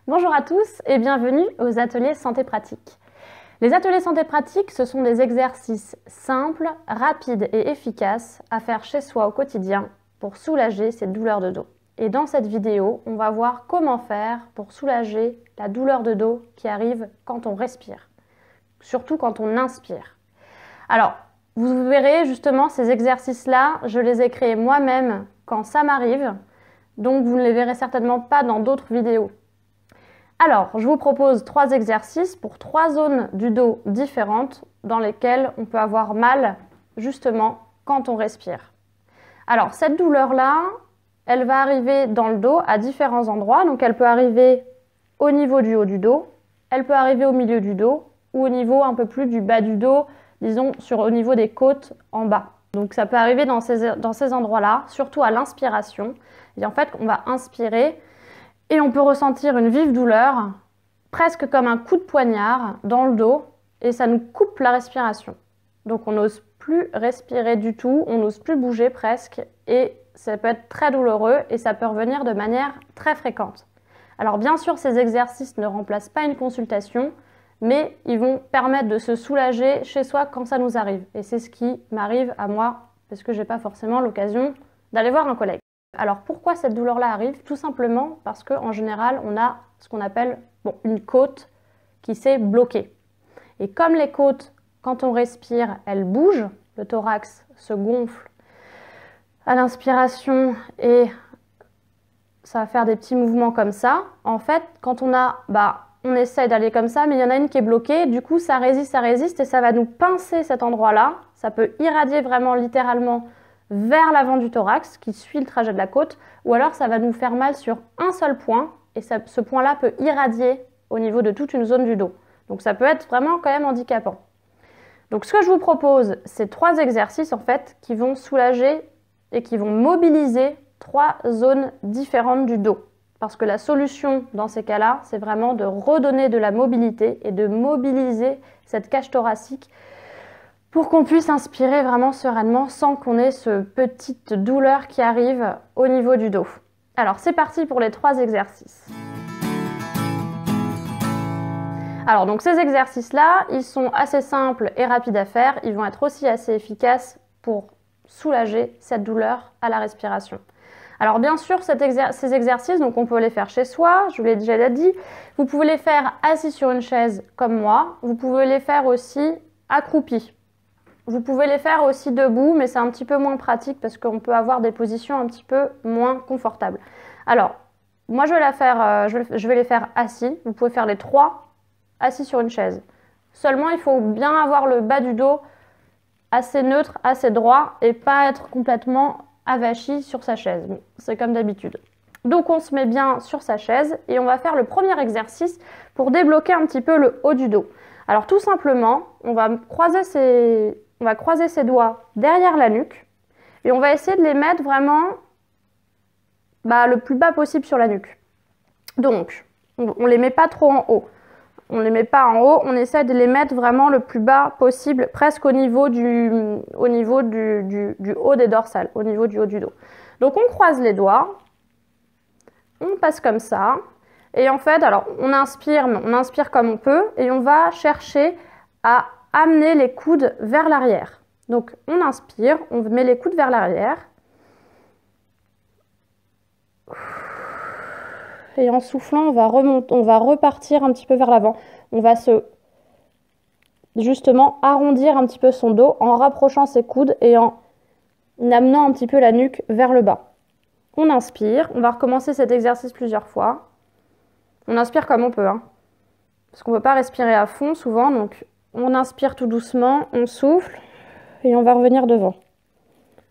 Bonjour à tous et bienvenue aux ateliers santé pratique. Les ateliers santé pratique, ce sont des exercices simples, rapides et efficaces à faire chez soi au quotidien pour soulager ces douleurs de dos. Et dans cette vidéo, on va voir comment faire pour soulager la douleur de dos qui arrive quand on respire, surtout quand on inspire. Alors, vous verrez justement ces exercices-là, je les ai créés moi-même quand ça m'arrive, donc vous ne les verrez certainement pas dans d'autres vidéos. Alors, je vous propose 3 exercices pour 3 zones du dos différentes dans lesquelles on peut avoir mal justement quand on respire. Alors, cette douleur-là, elle va arriver dans le dos à différents endroits. Donc, elle peut arriver au niveau du haut du dos, elle peut arriver au milieu du dos ou au niveau un peu plus du bas du dos, disons au niveau des côtes en bas. Donc, ça peut arriver dans ces endroits-là, surtout à l'inspiration. Et en fait, on va inspirer. Et on peut ressentir une vive douleur, presque comme un coup de poignard dans le dos, et ça nous coupe la respiration. Donc on n'ose plus respirer du tout, on n'ose plus bouger presque, et ça peut être très douloureux et ça peut revenir de manière très fréquente. Alors bien sûr, ces exercices ne remplacent pas une consultation, mais ils vont permettre de se soulager chez soi quand ça nous arrive. Et c'est ce qui m'arrive à moi, parce que je n'ai pas forcément l'occasion d'aller voir un collègue. Alors pourquoi cette douleur-là arrive? Tout simplement parce qu'en général, on a ce qu'on appelle une côte qui s'est bloquée. Et comme les côtes, quand on respire, elles bougent, le thorax se gonfle à l'inspiration et ça va faire des petits mouvements comme ça. En fait, quand on essaye d'aller comme ça, mais il y en a une qui est bloquée, du coup ça résiste et ça va nous pincer cet endroit-là. Ça peut irradier vraiment littéralement vers l'avant du thorax qui suit le trajet de la côte, ou alors ça va nous faire mal sur un seul point et ce point-là peut irradier au niveau de toute une zone du dos. Donc ça peut être vraiment quand même handicapant. Donc ce que je vous propose, c'est 3 exercices en fait qui vont soulager et qui vont mobiliser 3 zones différentes du dos. Parce que la solution dans ces cas-là, c'est vraiment de redonner de la mobilité et de mobiliser cette cage thoracique pour qu'on puisse inspirer vraiment sereinement sans qu'on ait ce petite douleur qui arrive au niveau du dos. Alors c'est parti pour les 3 exercices. Alors donc ces exercices-là, ils sont assez simples et rapides à faire. Ils vont être aussi assez efficaces pour soulager cette douleur à la respiration. Alors bien sûr, ces exercices, donc on peut les faire chez soi, je vous l'ai déjà dit. Vous pouvez les faire assis sur une chaise comme moi. Vous pouvez les faire aussi accroupi. Vous pouvez les faire aussi debout, mais c'est un petit peu moins pratique parce qu'on peut avoir des positions un petit peu moins confortables. Alors, moi je vais les faire assis. Vous pouvez faire les 3 assis sur une chaise. Seulement, il faut bien avoir le bas du dos assez neutre, assez droit et pas être complètement avachi sur sa chaise. Bon, c'est comme d'habitude. Donc on se met bien sur sa chaise et on va faire le premier exercice pour débloquer un petit peu le haut du dos. Alors tout simplement, on va croiser ses doigts derrière la nuque et on va essayer de les mettre vraiment le plus bas possible sur la nuque. Donc, on ne les met pas trop en haut. On ne les met pas en haut, on essaie de les mettre vraiment le plus bas possible, presque au niveau du haut des dorsales, au niveau du haut du dos. Donc on croise les doigts, on passe comme ça. Et en fait, alors on inspire comme on peut et on va chercher à amener les coudes vers l'arrière. Donc on inspire, on met les coudes vers l'arrière. Et en soufflant, on va repartir un petit peu vers l'avant. On va justement arrondir un petit peu son dos en rapprochant ses coudes et en amenant un petit peu la nuque vers le bas. On inspire, on va recommencer cet exercice plusieurs fois. On inspire comme on peut, parce qu'on ne peut pas respirer à fond souvent, donc on inspire tout doucement, on souffle et on va revenir devant.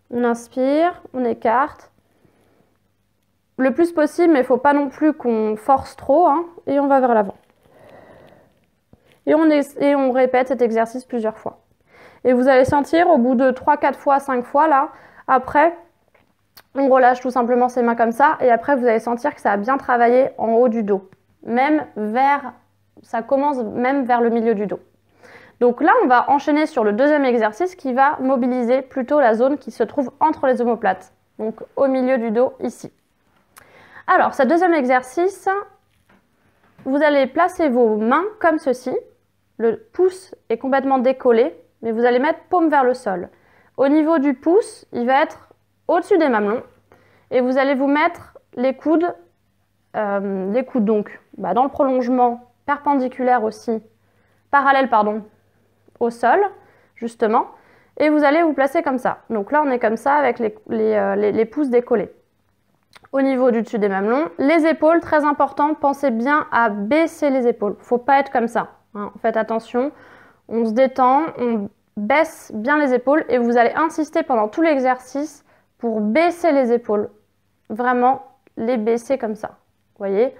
On inspire, on écarte. Le plus possible, mais il ne faut pas non plus qu'on force trop, et on va vers l'avant. Et on répète cet exercice plusieurs fois. Et vous allez sentir au bout de 3, 4 fois, 5 fois, là, après, on relâche tout simplement ses mains comme ça, et après vous allez sentir que ça a bien travaillé en haut du dos. Ça commence même vers le milieu du dos. Donc là, on va enchaîner sur le deuxième exercice qui va mobiliser plutôt la zone qui se trouve entre les omoplates, donc au milieu du dos ici. Alors, ce deuxième exercice, vous allez placer vos mains comme ceci. Le pouce est complètement décollé, mais vous allez mettre paume vers le sol. Au niveau du pouce, il va être au-dessus des mamelons. Et vous allez vous mettre les coudes donc dans le prolongement perpendiculaire aussi, parallèle pardon, au sol, justement. Et vous allez vous placer comme ça. Donc là, on est comme ça avec les pouces décollés. Au niveau du dessus des mamelons, les épaules, très important, pensez bien à baisser les épaules. Il ne faut pas être comme ça. Hein. Faites attention, on se détend, on baisse bien les épaules et vous allez insister pendant tout l'exercice pour baisser les épaules. Vraiment, les baisser comme ça. Vous voyez?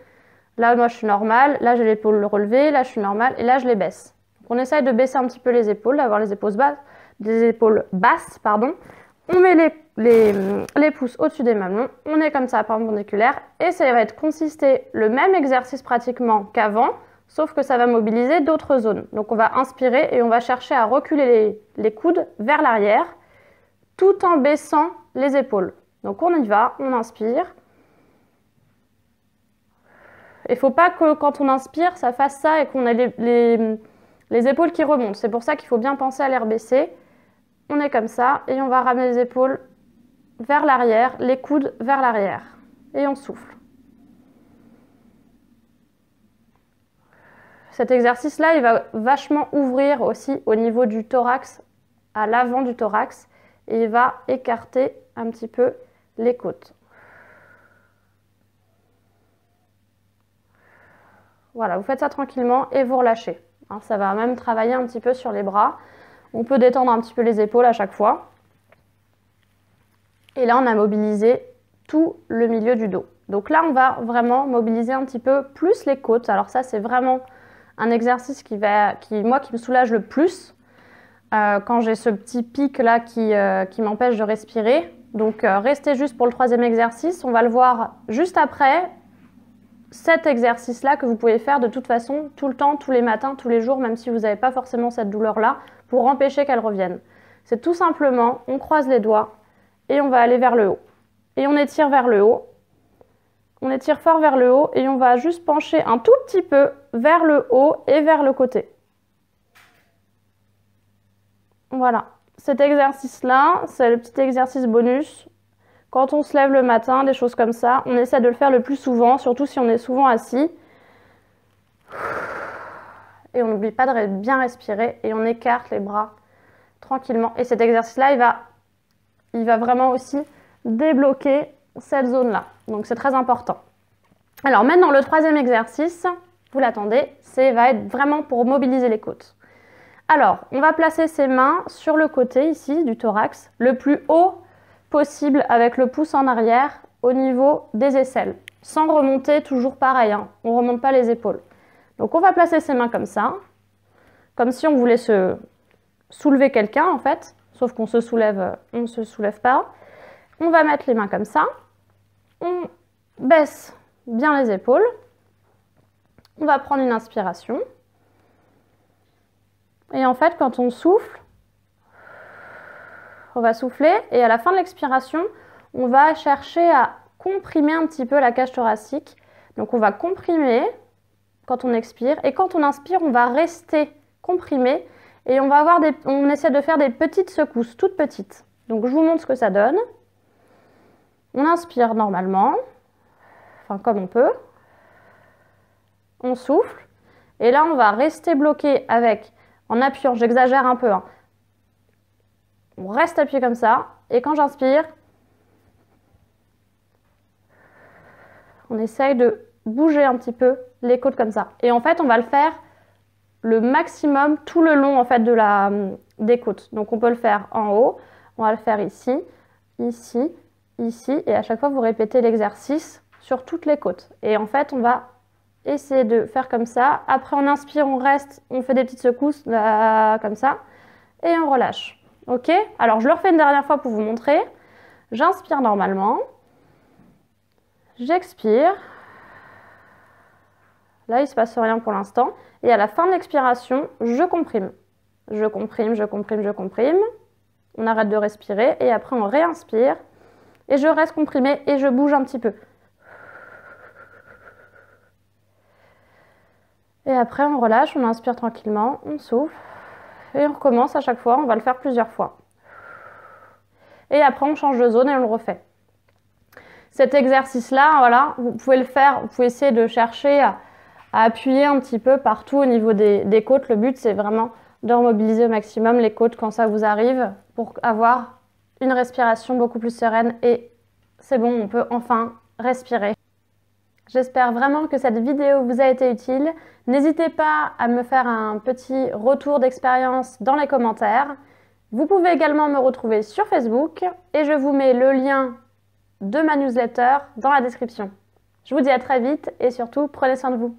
Là, moi, je suis normale. Là, j'ai l'épaule relevée. Là, je suis normale. Et là, je les baisse. Donc, on essaye de baisser un petit peu les épaules, d'avoir les épaules basses, pardon. On met les pouces au-dessus des mamelons. On est comme ça, perpendiculaire. Et ça va être consister le même exercice pratiquement qu'avant, sauf que ça va mobiliser d'autres zones. Donc, on va inspirer et on va chercher à reculer les coudes vers l'arrière, tout en baissant les épaules. Donc, on y va, on inspire. Il ne faut pas que quand on inspire, ça fasse ça et qu'on ait les épaules qui remontent. C'est pour ça qu'il faut bien penser à les rebaisser. On est comme ça et on va ramener les épaules vers l'arrière, les coudes vers l'arrière. Et on souffle. Cet exercice-là, il va vachement ouvrir aussi au niveau du thorax, à l'avant du thorax. Et il va écarter un petit peu les côtes. Voilà, vous faites ça tranquillement et vous relâchez. Hein, ça va même travailler un petit peu sur les bras. On peut détendre un petit peu les épaules à chaque fois. Et là, on a mobilisé tout le milieu du dos. Donc là, on va vraiment mobiliser un petit peu plus les côtes. Alors ça, c'est vraiment un exercice qui me soulage le plus quand j'ai ce petit pic là qui m'empêche de respirer. Donc restez juste pour le troisième exercice. On va le voir juste après. Cet exercice-là que vous pouvez faire de toute façon tout le temps, tous les matins, tous les jours, même si vous n'avez pas forcément cette douleur-là, pour empêcher qu'elle revienne. C'est tout simplement, on croise les doigts et on va aller vers le haut. Et on étire vers le haut. On étire fort vers le haut et on va juste pencher un tout petit peu vers le haut et vers le côté. Voilà. Cet exercice-là, c'est le petit exercice bonus. Quand on se lève le matin, des choses comme ça, on essaie de le faire le plus souvent, surtout si on est souvent assis. Et on n'oublie pas de bien respirer et on écarte les bras tranquillement. Et cet exercice-là, il va vraiment aussi débloquer cette zone-là. Donc c'est très important. Alors maintenant, le troisième exercice, vous l'attendez, va être vraiment pour mobiliser les côtes. Alors, on va placer ses mains sur le côté ici du thorax, le plus haut possible avec le pouce en arrière au niveau des aisselles, sans remonter toujours pareil, hein. On ne remonte pas les épaules. Donc on va placer ses mains comme ça, comme si on voulait se soulever quelqu'un en fait, sauf qu'on se soulève pas. On va mettre les mains comme ça, on baisse bien les épaules, on va prendre une inspiration, et en fait quand on souffle, on va souffler et à la fin de l'expiration, on va chercher à comprimer un petit peu la cage thoracique. Donc on va comprimer quand on expire et quand on inspire, on va rester comprimé et on essaie de faire des petites secousses, toutes petites. Donc je vous montre ce que ça donne. On inspire normalement, enfin comme on peut. On souffle et là on va rester bloqué en appuyant, j'exagère un peu, hein. On reste appuyé comme ça. Et quand j'inspire, on essaye de bouger un petit peu les côtes comme ça. Et en fait, on va le faire le maximum tout le long en fait, des côtes. Donc on peut le faire en haut. On va le faire ici, ici, ici. Et à chaque fois, vous répétez l'exercice sur toutes les côtes. Et en fait, on va essayer de faire comme ça. Après, on inspire, on reste, on fait des petites secousses comme ça. Et on relâche. Ok, alors je le refais une dernière fois pour vous montrer. J'inspire normalement. J'expire. Là, il ne se passe rien pour l'instant. Et à la fin de l'expiration, je comprime. Je comprime, je comprime, je comprime. On arrête de respirer et après on réinspire. Et je reste comprimé et je bouge un petit peu. Et après, on relâche, on inspire tranquillement, on souffle. Et on recommence à chaque fois, on va le faire plusieurs fois. Et après, on change de zone et on le refait. Cet exercice-là, voilà, vous pouvez le faire, vous pouvez essayer de chercher à appuyer un petit peu partout au niveau des côtes. Le but, c'est vraiment de remobiliser au maximum les côtes quand ça vous arrive pour avoir une respiration beaucoup plus sereine et c'est bon, on peut enfin respirer. J'espère vraiment que cette vidéo vous a été utile. N'hésitez pas à me faire un petit retour d'expérience dans les commentaires. Vous pouvez également me retrouver sur Facebook et je vous mets le lien de ma newsletter dans la description. Je vous dis à très vite et surtout, prenez soin de vous.